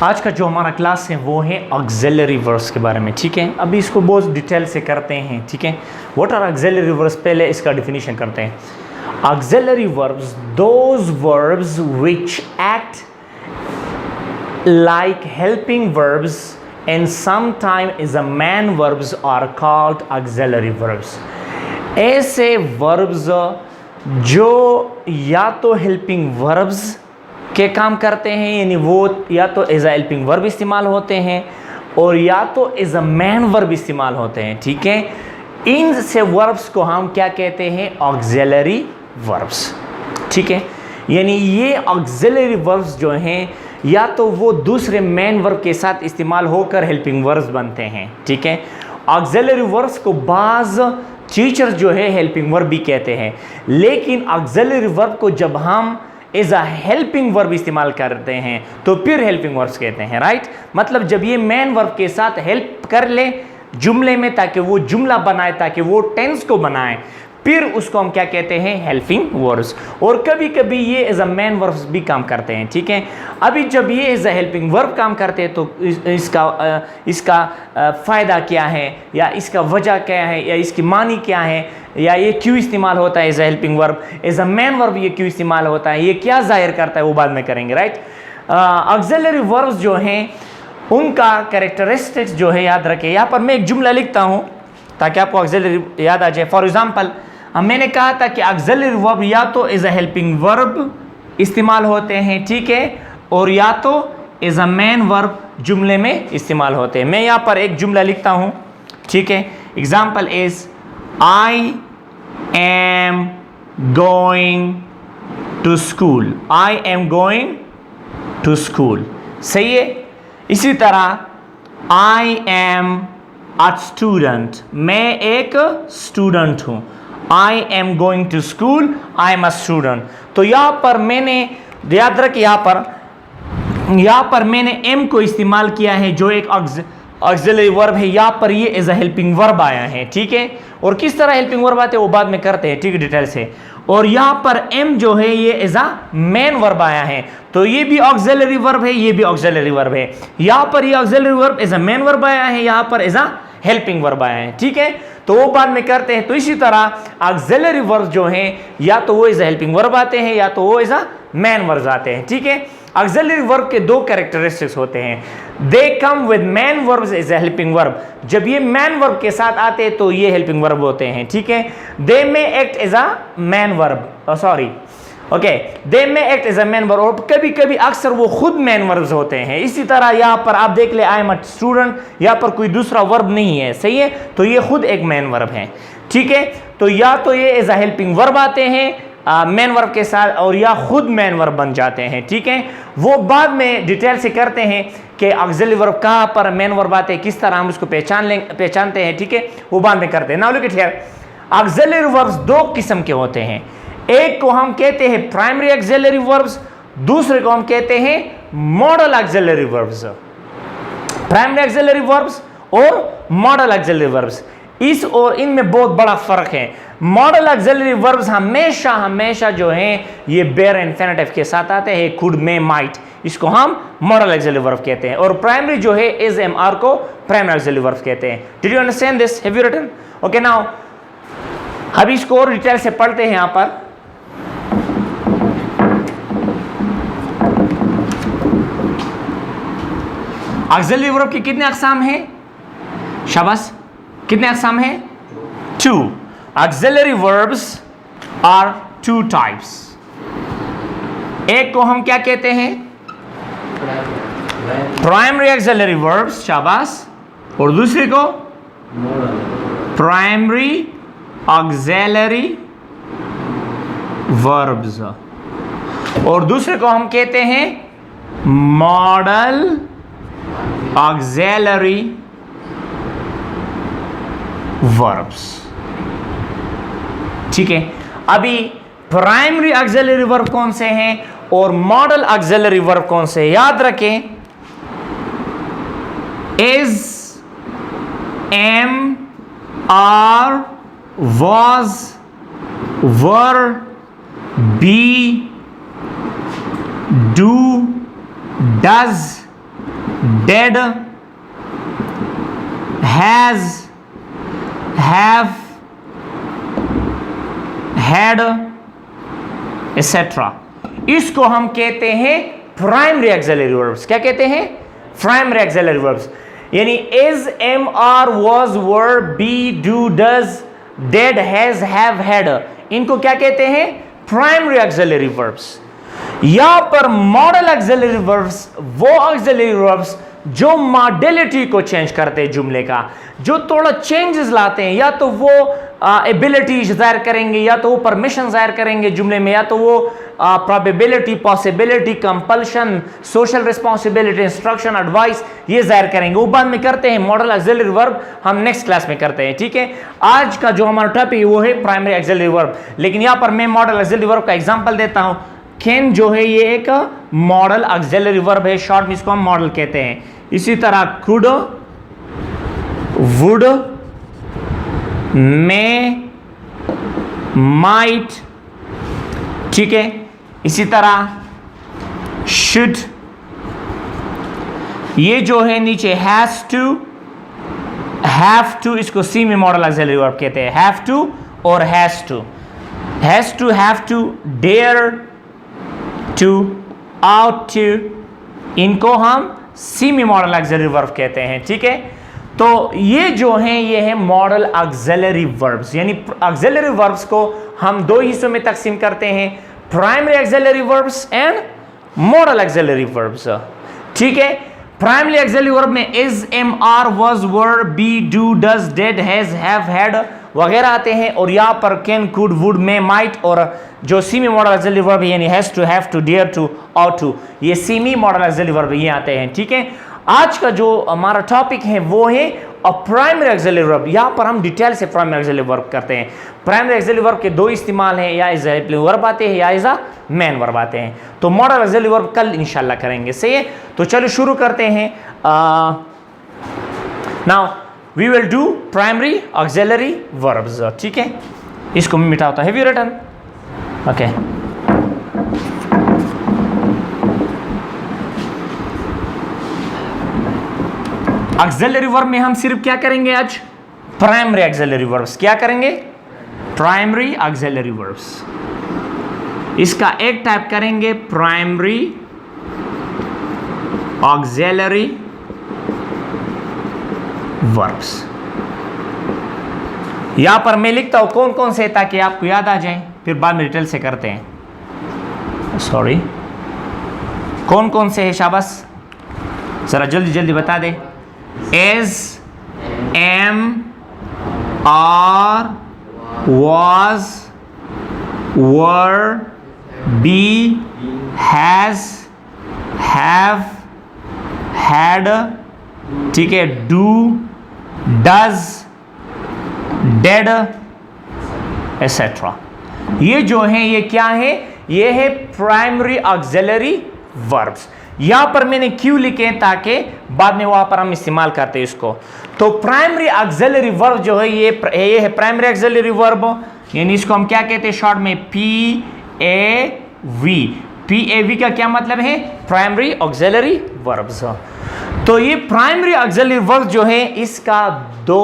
आज का जो हमारा क्लास है वो है ऑक्सिलरी वर्ब्स के बारे में, ठीक है। अभी इसको बहुत डिटेल से करते हैं, ठीक है। व्हाट आर ऑक्सिलरी वर्ब्स, पहले इसका डिफिनीशन करते हैं। Auxiliary verbs, those verbs which act like helping verbs and sometimes is a man verbs are called auxiliary verbs। ऐसे verbs जो या तो helping verbs के काम करते हैं, यानी वो या तो एज अ हेल्पिंग वर्ब इस्तेमाल होते हैं और या तो एज अ मैन वर्ब इस्तेमाल होते हैं, ठीक है। इन से वर्ब्स को हम क्या कहते हैं? ऑक्सिलरी वर्ब्स, ठीक है। यानी ये ऑक्सिलरी वर्ब्स जो हैं या तो वो दूसरे मेन वर्ब के साथ इस्तेमाल होकर हेल्पिंग वर्ब्स बनते हैं, ठीक है। ऑक्सिलरी वर्ब्स को बाज टीचर्स जो है हेल्पिंग वर्ब भी कहते हैं, लेकिन ऑक्सिलरी वर्ब को जब हम एज अ हेल्पिंग वर्ब इस्तेमाल करते हैं तो फिर हेल्पिंग वर्ब्स कहते हैं, राइट। मतलब जब ये मेन वर्ब के साथ हेल्प कर ले जुमले में ताकि वो जुमला बनाए, ताकि वो टेंस को बनाए, फिर उसको हम क्या कहते हैं? Helping verbs. और कभी कभी ये एज अ मैन वर्ब्स भी काम करते हैं, ठीक है। अभी जब ये एज अ हेल्पिंग वर्ब काम करते हैं तो इसका फ़ायदा क्या है, या इसका वजह क्या है, या इसकी मानी क्या है, या ये क्यों इस्तेमाल होता है as a helping verb, as a main verb ये क्यों इस्तेमाल होता है, ये क्या जाहिर करता है, वो बाद में करेंगे, राइट। ऑक्सिलरी वर्ब्स जो हैं उनका कैरेक्टरिस्टिक्स जो है याद रखें। यहाँ पर मैं एक जुमला लिखता हूँ ताकि आपको ऑक्सिलरी याद आ जाए। फॉर एग्जाम्पल, मैंने कहा था कि ऑक्सिलरी वर्ब या तो एज अ हेल्पिंग वर्ब इस्तेमाल होते हैं, ठीक है, और या तो एज अ मैन वर्ब जुमले में इस्तेमाल होते हैं। मैं यहाँ पर एक जुमला लिखता हूँ, ठीक है। Example is I am going to school. I am going to school, सही है। इसी तरह आई एम अ स्टूडेंट, मैं एक स्टूडेंट हूँ। I am going to school, I am a student. तो यहाँ पर मैंने याद रख, यहाँ पर मैंने एम को इस्तेमाल किया है जो एक ऑक्सिलरी वर्ब है। यहाँ पर ये एज अ हेल्पिंग वर्ब आया है, ठीक है। और किस तरह हेल्पिंग वर्ब आते हैं वो बाद में करते हैं, ठीक है, डिटेल से। और यहाँ पर एम जो है ये एज अ मेन वर्ब आया है, तो ये भी ऑक्सिलरी वर्ब है, ये भी ऑक्सिलरी वर्ब है। यहाँ पर ये auxiliary verb as a main verb आया है, यहाँ पर एज अ हेल्पिंग वर्ब आया है, ठीक है। तो वो बाद में करते हैं। तो इसी तरह ऑक्सिलरी वर्ब जो हैं या तो वो एज अ हेल्पिंग वर्ब आते हैं या तो वो एज अ मैन वर्ब आते हैं, ठीक है। ऑक्सिलरी वर्ब के दो कैरेक्टरिस्टिक्स होते हैं। They come with main verbs as a helping verb. जब ये मैन वर्ब के साथ आते हैं तो ये हेल्पिंग वर्ब होते हैं, ठीक है। They may act as a main verb, okay, they may act as a main verb, और कभी कभी अक्सर वो खुद मैन वर्ब्स होते हैं। इसी तरह यहाँ पर आप देख ले, आई एम अ स्टूडेंट, यहाँ पर कोई दूसरा वर्ब नहीं है, सही है, तो ये खुद एक मैन वर्ब है, ठीक है। तो या तो ये एज अ हेल्पिंग वर्ब आते हैं मैन वर्ब के साथ, और या खुद मैन वर्ब बन जाते हैं, ठीक है। वो बाद में डिटेल से करते हैं कि ऑक्सिलरी वर्ब कहाँ पर मैन वर्ब आते हैं, किस तरह हम उसको पहचानते हैं, ठीक है, वो बाद में करते हैं। Now look it here, auxiliary verbs दो किस्म के होते हैं। एक को हम कहते हैं प्राइमरी ऑक्सिलरी वर्ब्स, दूसरे को हम कहते हैं model auxiliary verbs. Primary auxiliary verbs और मॉडल ऑक्सिलरी वर्ब्स, इस और इनमें बहुत बड़ा फर्क है। मॉडल ऑक्सिलरी वर्ब्स हमेशा जो हैं ये बेयर इन्फिनिटिव के साथ आते हैं, कुड, मे, माइट, इसको हम मॉडल ऑक्सिलरी वर्ब कहते हैं। और प्राइमरी जो है इज, एम, आर को प्राइमरी ऑक्सिलरी वर्ब कहते हैं। Did you understand this? Have you written? Okay, now अभी इसको और डिटेल से पढ़ते हैं। यहाँ पर ऑक्सिलरी वर्ब की कितने अक़साम हैं? शाबाश, कितने अक़साम हैं? 2। Auxiliary verbs are 2 types. एक को हम क्या कहते हैं? प्राइमरी ऑक्सिलरी वर्ब्स, शाबाश, और दूसरे को प्राइमरी ऑक्सिलरी वर्ब्स, और दूसरे को हम कहते हैं मॉडल ऑक्सिलरी वर्ब्स, ठीक है। अभी प्राइमरी ऑक्सिलरी वर्ब कौन से हैं और मॉडल ऑक्सिलरी वर्ब कौन से? याद रखें, is, am, are, was, were, be, do, does, did, has, have, had, etcetera, इसको हम कहते हैं प्राइमरी एक्सिलरी वर्ब्स। क्या कहते हैं? Primary auxiliary verbs. यानी is, am, are, was, were, be, do, does, did, has, have, had, इनको क्या कहते हैं? Primary auxiliary verbs. यहां पर मॉडल एक्सिलरी वर्ब्स वो एक्सिलरी वर्ब्स जो मॉडलिटी को चेंज करते हैं जुमले का, जो थोड़ा चेंजेस लाते हैं, या तो वो एबिलिटी जाहिर करेंगे, या तो वो परमिशन जाहिर करेंगे जुमले में, या तो वो probability, possibility, compulsion, social responsibility, instruction, advice, ये जाहिर करेंगे। वो बाद में करते हैं मॉडल एक्सिलरी वर्ब, हम नेक्स्ट क्लास में करते हैं। ठीक है, आज का जो हमारा टॉपिक है वो है प्राइमरी एक्सिलरी वर्ब। लेकिन यहां पर मैं मॉडल एक्सिलरी वर्ब का एग्जांपल देता हूं। कैन जो है ये एक मॉडल एक्सिलरी वर्ब है, शॉर्ट में इसको हम मॉडल कहते हैं। इसी तरह कुड, वुड, मे, माइट, ठीक है। इसी तरह शुड, ये जो है नीचे हैज टू, हैव टू, इसको सी में मॉडल एक्सिलरी वर्ब कहते हैं, हैव टू और has to, has to, have to, dare to, ought to, इनको हम सी में मॉडल एक्सिलरी वर्ब कहते हैं। ठीक है, तो ये जो हैं ये है मॉडल एक्सिलरी वर्ब्स। यानी एक्सिलरी वर्ब्स को हम दो हिस्सों में तकसीम करते हैं, primary auxiliary verbs and modal auxiliary verbs. ठीक है, प्राइमरी एक्सिलरी वर्ब में is, am, are, was, were, be, do, does, did, has, have, had वगैरह आते हैं। और यहां पर can, could, would, may, might, और जो सी में मॉडल एक्सिलरी वर्ब यानी has to, have to, dare to, ought to, ये सी में मॉडल एक्सिलरी वर्ब ये आते हैं। ठीक है, आज का जो हमारा टॉपिक है वो है प्राइमरी एक्सिलरी वर्ब। यहां पर हम डिटेल से प्राइमरी एक्सिलरी वर्ब करते हैं। प्राइमरी एक्सिलरी वर्ब के दो इस्तेमाल हैं, या एज ए वर्ब आते हैं या एज अ मेन वर्ब आते हैं। तो मॉडल एक्सिलरी वर्ब कल इंशाल्लाह करेंगे। सही है, तो चलो शुरू करते हैं। Now we will do primary auxiliary verbs. ठीक है, इसको मैं मिटाता हूं। Have you written? Okay, auxiliary verb में हम सिर्फ क्या करेंगे आज? Primary auxiliary verbs. क्या करेंगे? Primary auxiliary verbs. इसका एक टाइप करेंगे प्राइमरी ऑक्सिलरी वर्ब्स। यहां पर मैं लिखता हूं कौन कौन से, ताकि आपको याद आ जाए, फिर बाद में डिटेल से करते हैं। सॉरी, कौन कौन से है? शाबाश, जरा जल्दी जल्दी बता दे। Is, am, are, was, were, be, has, have, had, ठीक है, do, does, did, etc. ये जो है ये क्या है? ये है प्राइमरी ऑक्सिलरी वर्ब्स। यहां पर मैंने क्यों लिखे ताकि बाद में वहां पर हम इस्तेमाल करते हैं इसको। तो प्राइमरी ऑक्सिलरी वर्ब जो है ये है प्राइमरी ऑक्सिलरी वर्ब, यानी इसको हम क्या कहते हैं शॉर्ट में? PAV। PAV का क्या मतलब है? Primary auxiliary verbs. तो ये प्राइमरी ऑक्सिलरी वर्ब जो है इसका दो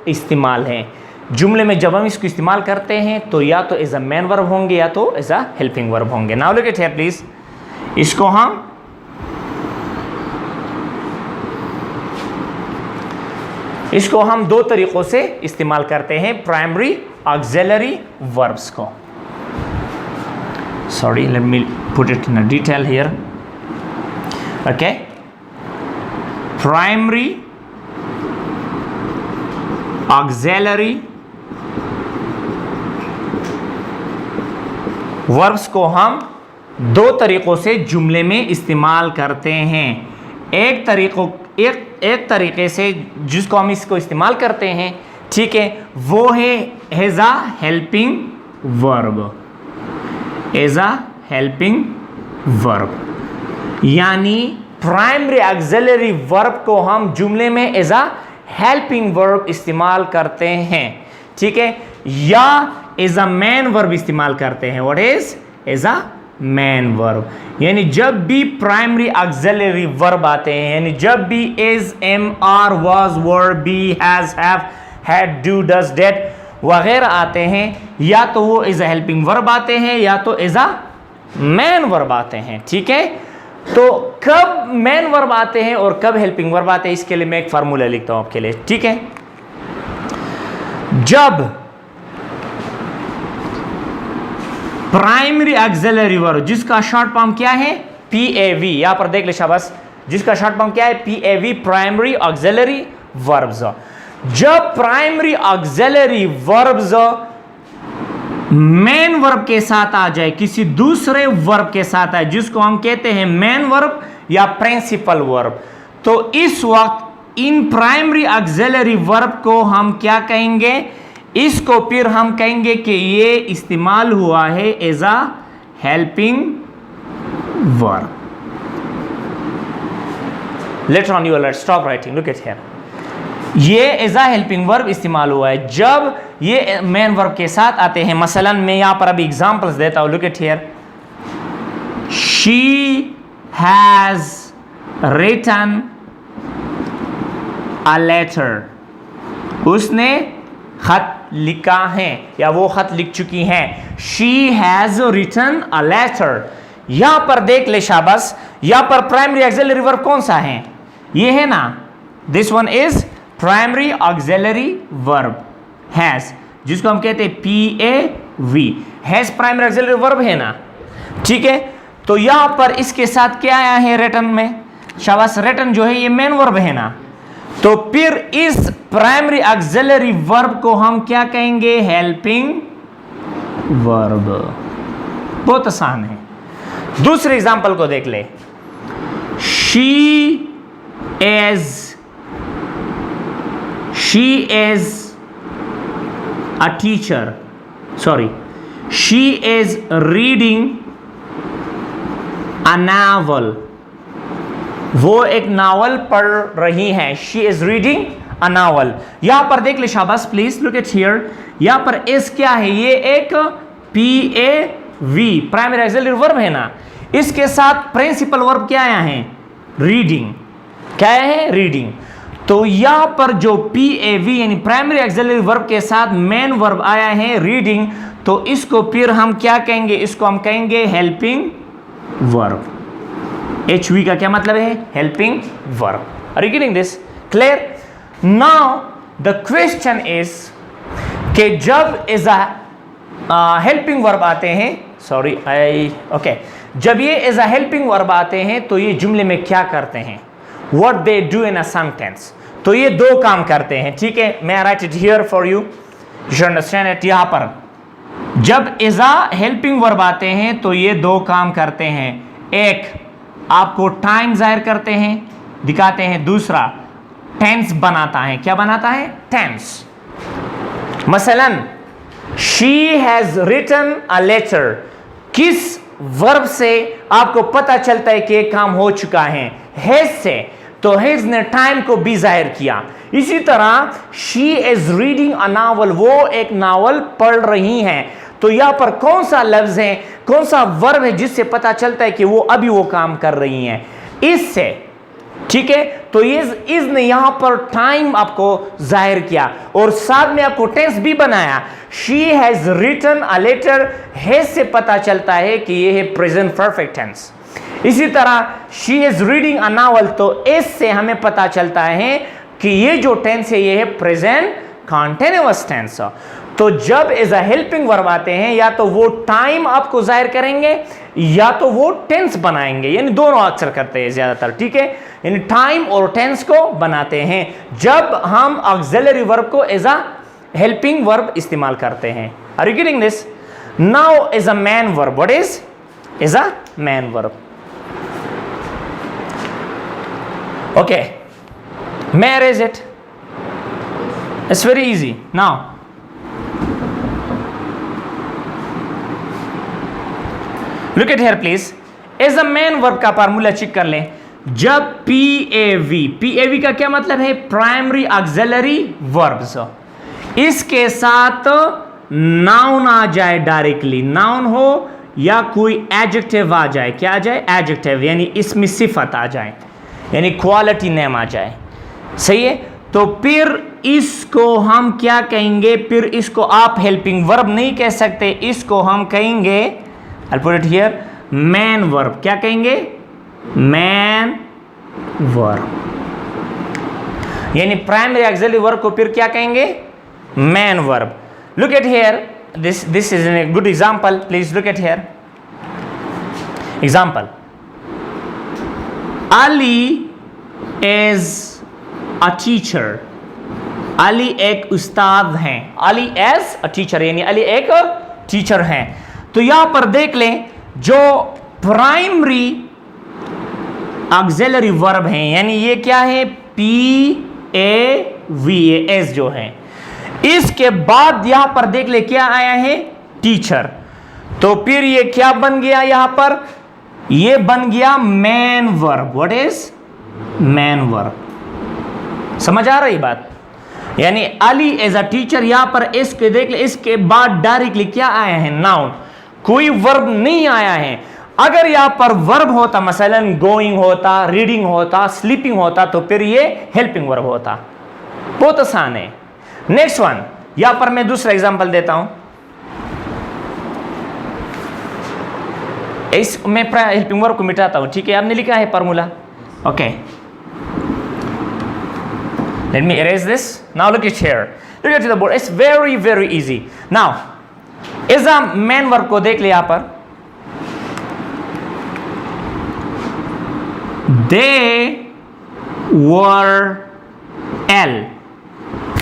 इस्तेमाल है जुमले में। जब हम इसको इस्तेमाल करते हैं तो या तो एज अ मेन वर्ब होंगे या तो एज अ हेल्पिंग वर्ब होंगे। Now look it here please. इसको हम दो तरीकों से इस्तेमाल करते हैं प्राइमरी ऑक्सिलरी वर्ब्स को। Sorry, let me put it in detail here. Okay, primary auxiliary verbs को हम दो तरीकों से जुमले में इस्तेमाल करते हैं। एक तरीके से जिसको हम इसको इस्तेमाल करते हैं, ठीक है, वो है as a helping verb. As a helping verb यानी प्राइमरी ऑक्सिलरी वर्ब को हम जुमले में एज अ हेल्पिंग वर्ब इस्तेमाल करते हैं, ठीक है, या एज अ मेन वर्ब इस्तेमाल करते हैं। What is? As a main verb. यानी जब भी प्राइमरी ऑक्सिलरी वर्ब आते हैं, यानी जब भी is, am, are, was, were, be, has, have, had, do, does, did वगैरह आते हैं, या तो वो इज अ हेल्पिंग वर्ब आते हैं या तो इज अ मैन वर्ब आते हैं। ठीक है, तो कब मैन वर्ब आते हैं और कब हेल्पिंग वर्ब आते हैं, इसके लिए मैं एक फार्मूला लिखता हूं आपके लिए। ठीक है, जब प्राइमरी ऑक्सिलरी वर्ब जिसका शॉर्ट फॉर्म क्या है, PAV, यहां पर देख ले शाबाश, जिसका शॉर्ट फॉर्म क्या है, PAV, प्राइमरी ऑक्सिलरी वर्ब्स। जब primary auxiliary verbs main verb के साथ आ जाए, किसी दूसरे वर्ब के साथ आए, जिसको हम कहते हैं मेन वर्ब या प्रिंसिपल वर्ब, तो इस वक्त इन प्राइमरी ऑक्सिलरी वर्ब को हम क्या कहेंगे, इसको फिर हम कहेंगे कि ये इस्तेमाल हुआ है as a helping verb. Later on you let's stop writing, look at here, ये एज अ हेल्पिंग वर्ब इस्तेमाल हुआ है जब ये मेन वर्ब के साथ आते हैं। मसलन मैं यहां पर अभी एग्जांपल्स देता हूं, look at here, she has written a letter, उसने खत लिखा है या वो खत लिख चुकी हैं। She has written a letter, यहां पर देख ले शाबाश, यहां पर प्राइमरी ऑक्सिलरी वर्ब कौन सा है, ये है ना, this one is primary auxiliary verb has, जिसको हम कहते हैं PAV, has primary auxiliary verb है ना। ठीक है, तो यहां पर इसके साथ क्या आया है रिटन में, शाबाश, रिटन जो है ये मेन वर्ब है ना, तो फिर इस प्राइमरी ऑक्सिलरी वर्ब को हम क्या कहेंगे, हेल्पिंग वर्ब। बहुत आसान है। दूसरे एग्जांपल को देख ले, she is a teacher, sorry, she is reading a novel, वो एक नावल पढ़ रही है, she is reading a novel. यहां पर देख ले शाबाश, प्लीज लुक एट हियर, यहां पर इस क्या है, ये एक PAV प्राइमरी ऑक्सिलरी वर्ब है ना, इसके साथ प्रिंसिपल वर्ब क्या आया है, रीडिंग, क्या है, रीडिंग। तो यहां पर जो PAV यानी प्राइमरी ऑक्सिलरी वर्ब के साथ मेन वर्ब आया है रीडिंग, तो इसको फिर हम क्या कहेंगे, इसको हम कहेंगे हेल्पिंग वर्ब। HV का क्या मतलब है, helping verb. Are you getting this, clear? Now the question is कि जब इज अ हेल्पिंग वर्ब आते हैं, सॉरी ओके, जब ये इज अ हेल्पिंग वर्ब आते हैं तो ये जुमले में क्या करते हैं, what they do in a sentence. तो ये दो काम करते हैं। ठीक है, मैं right it here for you, you should understand it. यहां पर जब इज अ हेल्पिंग वर्ब आते हैं तो ये दो काम करते हैं, एक आपको टाइम जाहिर करते हैं, दिखाते हैं, दूसरा टेंस बनाता है। क्या बनाता है, टेंस। मसलन she has written a letter, किस वर्ब से आपको पता चलता है कि एक काम हो चुका है, हैज से, तो हैज ने टाइम को भी जाहिर किया। इसी तरह she is reading a novel, वो एक नावल पढ़ रही हैं, तो यहां पर कौन सा लफ्ज है, कौन सा वर्ब है जिससे पता चलता है कि वो अभी वो काम कर रही हैं, इससे। ठीक है, तो इज ने यहां पर टाइम आपको जाहिर किया और साथ में आपको टेंस भी बनाया। She has written a letter, has से पता चलता है कि यह है प्रेजेंट परफेक्ट टेंस। इसी तरह she is reading a novel, तो इस से हमें पता चलता है कि ये जो टेंस है ये है प्रेजेंट कॉन्टिन्यूअस टेंस। तो जब एज अ हेल्पिंग वर्ब आते हैं, या तो वो टाइम आपको जाहिर करेंगे या तो वो टेंस बनाएंगे, यानी दोनों अक्सर करते हैं ज्यादातर। ठीक है, यानी टाइम और टेंस को बनाते हैं जब हम ऑक्सिलरी वर्ब को एज अ हेल्पिंग वर्ब इस्तेमाल करते हैं। Are you getting this? Now as a main verb, what is a main verb? Okay, marriage it, it's very easy. Now look at here please, as a main verb का formula check कर लें। जब PAV का क्या मतलब है, primary auxiliary verbs, इसके साथ नाउन आ जाए डायरेक्टली, नाउन हो या कोई एडजेक्टिव आ जाए, क्या आ जाए? एडजेक्टिव, यानी इसमें सिफत आ जाए, यानी क्वालिटी नेम आ जाए, सही है। तो फिर इसको हम क्या कहेंगे? फिर इसको आप हेल्पिंग वर्ब नहीं कह सकते, इसको हम कहेंगे, I'll put it here, man verb. क्या कहेंगे? मैन वर्ब, यानी प्राइमरी ऑक्सिलरी वर्ब को फिर क्या कहेंगे? Main verb. Look at here, this is a good example. Please look at here. Example: Ali is a teacher. Ali एक उस्ताद हैं। अली एज अ टीचर, यानी अली एक टीचर हैं। तो यहां पर देख लें, जो प्राइमरी ऑक्सिलरी वर्ब हैं, यानी ये क्या है? PAVAS जो है, इसके बाद यहां पर देख ले क्या आया है? टीचर। तो फिर ये क्या बन गया? यहां पर ये बन गया man verb. What is main verb? समझ आ रही बात? यानी अली एज अ टीचर, यहां पर इसके देख ले, इसके बाद डायरेक्टली क्या आया है? नाउन, कोई वर्ब नहीं आया है। अगर यहां पर वर्ब होता, मसलन गोइंग होता, रीडिंग होता, स्लीपिंग होता, तो फिर ये हेल्पिंग वर्ब होता। बहुत आसान है। नेक्स्ट वन, यहां पर मैं दूसरा एग्जांपल देता हूं। इस मैं हेल्पिंग वर्ब को मिटाता हूं, ठीक है? आपने लिखा है formula, okay. Let me erase this. Now look at here. Look at the board. It's very, very easy. Now, is a main verb को देख ले यहां पर। They were ill.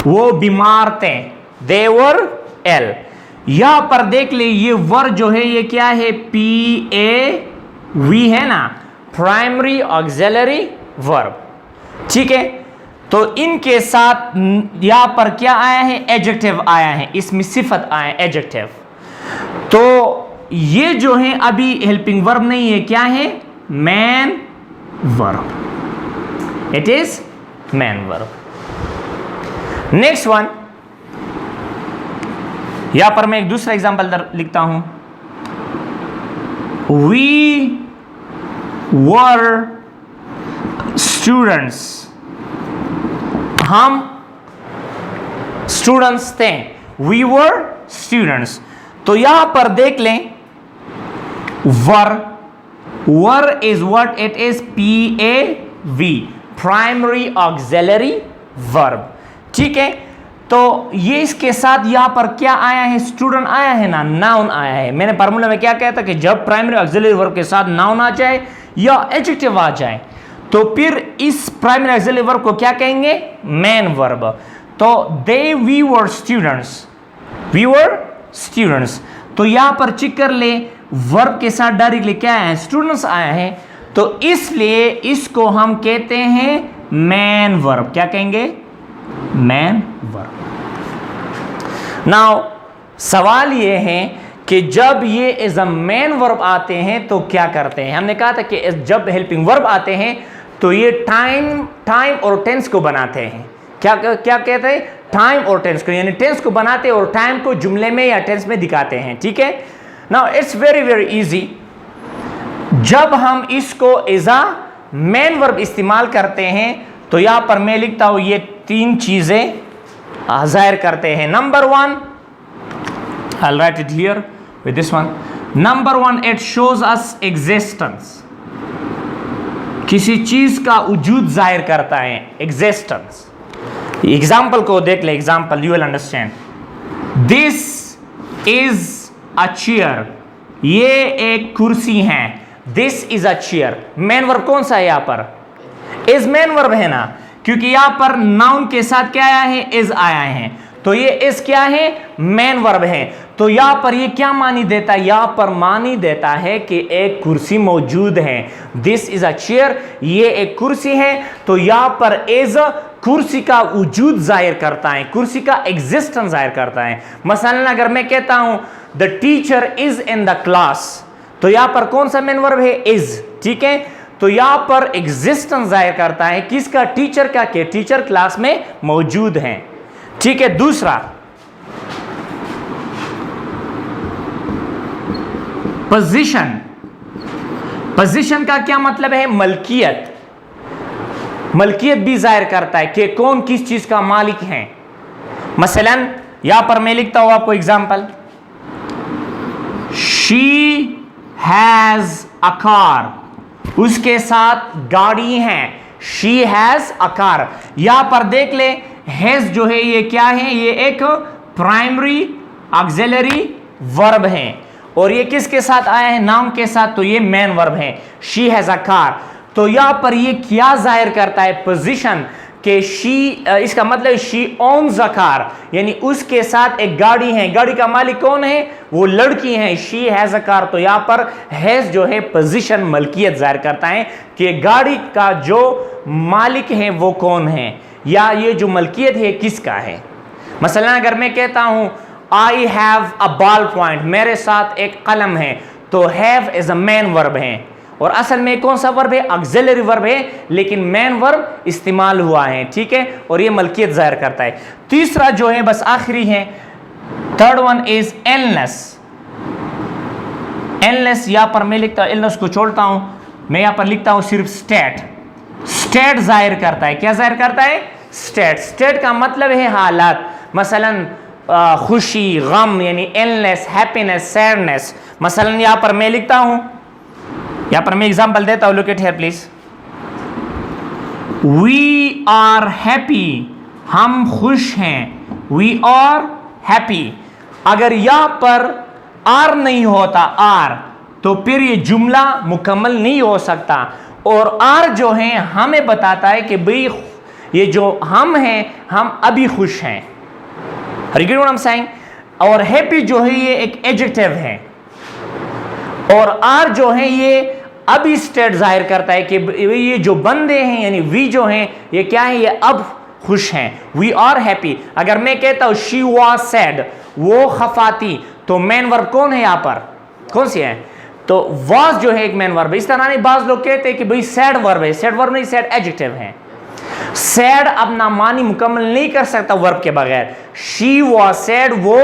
वो बीमार थे। They were ill. यहां पर देख ले, ये वर्ब जो है ये क्या है? PAV है ना, प्राइमरी ऑक्सिलरी वर्ब, ठीक है। तो इनके साथ यहां पर क्या आया है? एडजेक्टिव आया है, इसमें सिफत आया है, एडजेक्टिव। तो ये जो है अभी हेल्पिंग वर्ब नहीं है, क्या है? Main verb. It is main verb. Next one, यहां पर मैं एक दूसरा एग्जांपल लिखता हूं। वी वर स्टूडेंट्स, हम स्टूडेंट्स थे। We were students. तो यहां पर देख लें, were is what? It is PAV, primary auxiliary verb, ठीक है। तो ये इसके साथ यहां पर क्या आया है? स्टूडेंट आया है ना, नाउन आया है। मैंने फार्मूला में क्या कहता कि जब प्राइमरी ऑक्सिलरी वर्ब के साथ नाउन आ जाए या एडजेक्टिव आ जाए, तो फिर इस प्राइमरी ऑक्सिलरी वर्ब को क्या कहेंगे? Main verb. तो we were students, we were students. तो यहां पर चेक कर ले, वर्ब के साथ डायरेक्टली क्या है? स्टूडेंट्स आया है। तो इसलिए इसको हम कहते हैं मैन वर्ब। क्या कहेंगे? Main verb. नाउ सवाल ये है कि जब ये एज अ मैन वर्ब आते हैं तो क्या करते हैं? हमने कहा था कि जब हेल्पिंग वर्ब आते हैं तो ये टाइम और टेंस को बनाते हैं। क्या कहते हैं? टाइम और टेंस को, यानी टेंस को बनाते हैं और टाइम को जुमले में या टेंस में दिखाते हैं, ठीक है। Now it's very very easy. जब हम इसको एज अ मैन वर्ब इस्तेमाल करते हैं तो यहां पर मैं लिखता हूं, ये 3 चीजें जाहिर करते हैं। Number 1, I'll write it here with this one. Number 1, it shows us existence. किसी चीज का वजूद जाहिर करता है, एग्जिस्टेंस। एग्जाम्पल को देख ले, example you will understand. This is a chair, ये एक कुर्सी है। This is a chair. Man verb कौन सा है यहां पर? इज मैन वर्ब है ना, क्योंकि यहां पर नाउन के साथ क्या आया है? इज आया है। तो ये इस क्या है? मैन वर्ब है। तो यहां पर ये क्या मानी देता है? यहां पर मानी देता है कि एक कुर्सी मौजूद है। दिस इज अ चेयर, ये एक कुर्सी है। तो यहां पर इज कुर्सी का वजूद जाहिर करता है, कुर्सी का एग्जिस्टेंस जाहिर करता है। मसलन अगर मैं कहता हूं the teacher is in the class, तो यहां पर कौन सा मैन वर्ब है? इज, ठीक है। तो यहां पर एग्जिस्टेंस जाहिर करता है किसका? टीचर का, के टीचर क्लास में मौजूद है, ठीक है। दूसरा, पोजीशन, पोजीशन का क्या मतलब है? मलकियत। मलकियत भी जाहिर करता है कि कौन किस चीज का मालिक है। मसलन यहां पर मैं लिखता हूं आपको example, she has a car, उसके साथ गाड़ी है। She has a car. यहां पर देख ले, हैज जो है ये क्या है? ये एक प्राइमरी ऑक्सिलरी वर्ब है और ये किसके साथ आया है? नाउन के साथ, तो ये मेन वर्ब है। She has a car. तो यहां पर ये क्या जाहिर करता है? पोजीशन के शी, इसका मतलब शी ओन्स अ कार, यानी उसके साथ एक गाड़ी है। गाड़ी का मालिक कौन है? वो लड़की है। She has a car. तो यहां पर हैज जो है पोजीशन, मलकियत जाहिर करता है कि गाड़ी का जो मालिक है वो कौन है, या ये जो मलकियत है किसका है। मसलन अगर मैं कहता हूं I have a ball point, मेरे साथ एक कलम है, तो have is a main verb है और असल में कौन सा वर्ब है? ऑक्सिलरी वर्ब है, लेकिन मेन वर्ब इस्तेमाल हुआ है, ठीक है, और ये मलकियत जाहिर करता है। तीसरा जो है बस आखिरी है, third one is illness. Illness यहां पर मैं लिखता हूं, इलनेस को छोड़ता हूं, मैं यहां पर लिखता हूं सिर्फ स्टेट। स्टेट जाहिर करता है, क्या जाहिर करता है? स्टेट। स्टेट का मतलब है हालात। मसलन खुशी, गम, यानी इलनेस, हैप्पीनेस, सैडनेस। मसलन यहां पर मैं लिखता हूं, यहां पर मैं एग्जांपल देता हूं, look at here please. We are happy, हम खुश हैं। We are happy. अगर यहां पर आर नहीं होता, आर, तो फिर ये जुमला मुकम्मल नहीं हो सकता। और आर जो है हमें बताता है कि भाई ये जो हम हैं, हम अभी खुश हैं। You get what I'm saying? और हैप्पी जो है ये एक एडजेक्टिव है, और आर जो है ये अभी स्टेट जाहिर करता है कि ये जो बंदे हैं, यानी वी जो हैं, ये क्या है? ये अब खुश हैं। We are happy. अगर मैं कहता हूं शी वॉज सैड, वो खफाती, तो मेन वर्ब कौन है यहां पर? कौन सी है? तो वॉज जो है एक मेन वर्ब है। इस तरह नहीं बाज लोग कहते हैं कि भाई सैड वर्ब है। सैड वर्ब नहीं, सैड एडजेक्टिव है। सैड अपना मानी मुकम्मल नहीं कर सकता वर्ब के बगैर। शी वॉज सैड, वो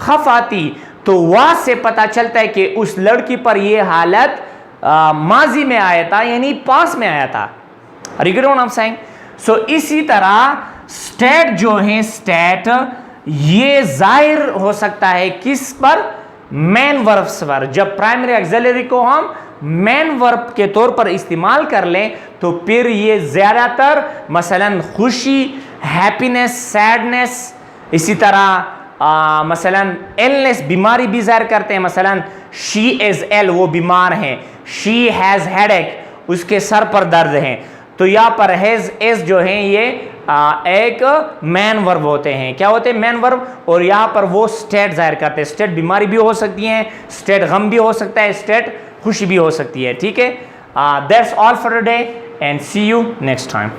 खफाती, तो वाज से पता चलता है कि उस लड़की पर यह हालत माजी में आया था, यानी पास में आया था। सो इसी तरह स्टेट जो है, स्टेट ये जाहिर हो सकता है किस पर? मेन वर्ब्स पर। जब प्राइमरी ऑक्सिलरी को हम मेन वर्ब के तौर पर इस्तेमाल कर लें, तो फिर ये ज्यादातर मसलन खुशी, हैप्पीनेस, सैडनेस, इसी तरह मसलन इलनेस, बीमारी भी जाहिर करते हैं। मसलन शी इज एल, वो बीमार है। शी हैज हेडेक, उसके सर पर दर्द है। तो यहाँ पर हैज इज जो है ये एक मेन वर्ब होते हैं। क्या होते हैं? Main verb. और यहाँ पर वो स्टेट जाहिर करते हैं। स्टेट बीमारी भी हो सकती है, स्टेट गम भी हो सकता है, स्टेट खुशी भी हो सकती है, ठीक है। That's all for today and see you next time.